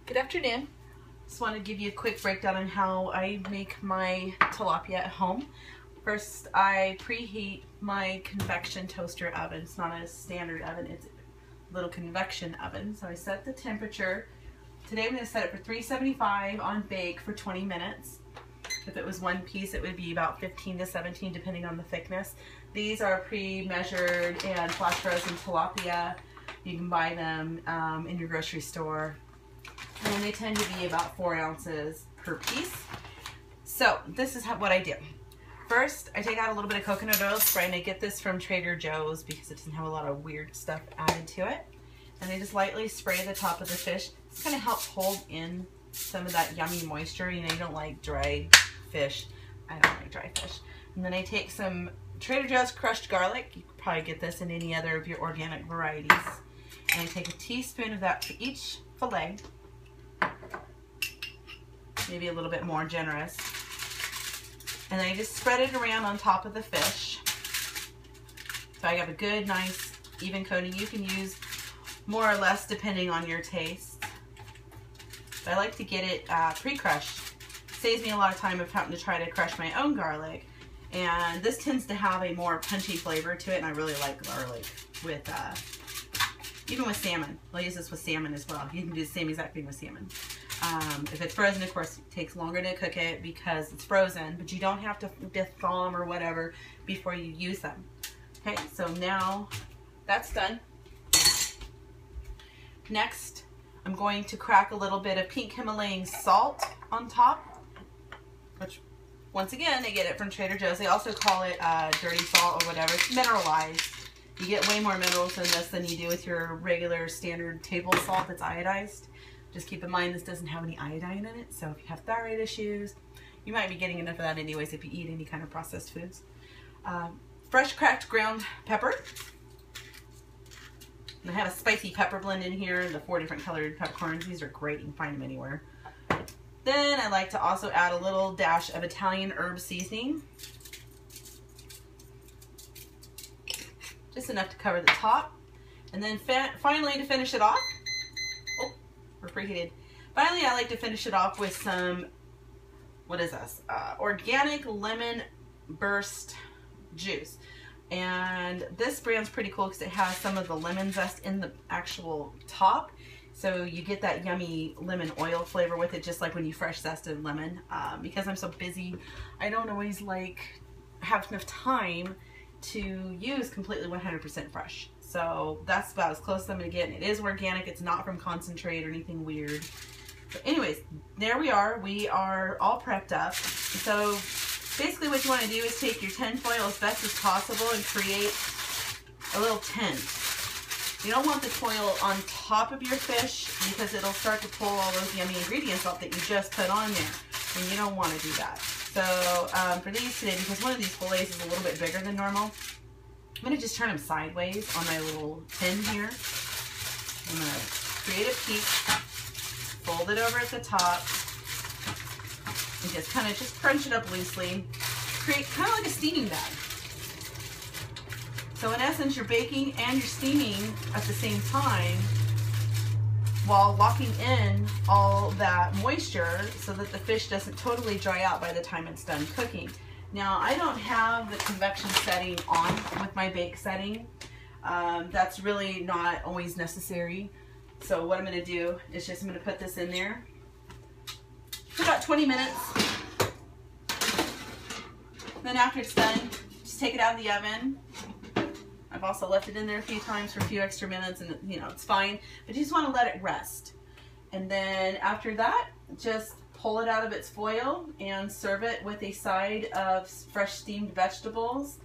Good afternoon. Just want to give you a quick breakdown on how I make my tilapia at home. First, I preheat my convection toaster oven. It's not a standard oven, it's a little convection oven. So I set the temperature. Today I'm going to set it for 375 on bake for 20 minutes. If it was one piece, it would be about 15 to 17 depending on the thickness. These are pre-measured and flash frozen tilapia. You can buy them in your grocery store. And they tend to be about 4 ounces per piece. So this is what I do. First, I take out a little bit of coconut oil spray, and I get this from Trader Joe's because it doesn't have a lot of weird stuff added to it. And I just lightly spray the top of the fish. This kind of helps hold in some of that yummy moisture. You know, you don't like dry fish. I don't like dry fish. And then I take some Trader Joe's crushed garlic. You could probably get this in any other of your organic varieties. And I take a teaspoon of that for each fillet. Maybe a little bit more generous. And then I just spread it around on top of the fish. So I have a good, nice, even coating. You can use more or less depending on your taste. But I like to get it pre-crushed. Saves me a lot of time of having to try to crush my own garlic. And this tends to have a more punchy flavor to it, and I really like garlic with, even with salmon. I'll use this with salmon as well. You can do the same exact thing with salmon. If it's frozen, of course, it takes longer to cook it because it's frozen, but you don't have to thaw them or whatever before you use them. Okay, so now that's done. Next, I'm going to crack a little bit of pink Himalayan salt on top, which, once again, they get it from Trader Joe's. They also call it dirty salt or whatever. It's mineralized. You get way more minerals in this than you do with your regular standard table salt that's iodized. Just keep in mind this doesn't have any iodine in it, so if you have thyroid issues, you might be getting enough of that anyways if you eat any kind of processed foods. Fresh cracked ground pepper. And I have a spicy pepper blend in here, the 4 different colored peppercorns. These are great, you can find them anywhere. Then I like to also add a little dash of Italian herb seasoning. Just enough to cover the top. And then finally, to finish it off, we're preheated. Finally, I like to finish it off with some, what is this? Organic lemon burst juice. And this brand's pretty cool because it has some of the lemon zest in the actual top. So you get that yummy lemon oil flavor with it, just like when you fresh zested lemon. Because I'm so busy, I don't always have enough time to use completely 100% fresh. So that's about as close as I'm going to get. It is organic. It's not from concentrate or anything weird. So anyways, there we are. We are all prepped up. So basically what you want to do is take your tin foil as best as possible and create a little tent. You don't want the foil on top of your fish because it'll start to pull all those yummy ingredients off that you just put on there. And you don't want to do that. So for these today, because one of these fillets is a little bit bigger than normal, I'm going to just turn them sideways on my little tin here. I'm going to create a peak, fold it over at the top, and just kind of crunch it up loosely. Create kind of like a steaming bag. So in essence, you're baking and you're steaming at the same time while locking in all that moisture so that the fish doesn't totally dry out by the time it's done cooking. Now, I don't have the convection setting on with my bake setting. That's really not always necessary. So what I'm going to do is just I'm going to put this in there for about 20 minutes. Then after it's done, just take it out of the oven. I've also left it in there a few times for a few extra minutes, and you know, it's fine. But you just want to let it rest. And then after that, just pull it out of its foil and serve it with a side of fresh steamed vegetables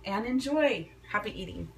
and enjoy. Happy eating.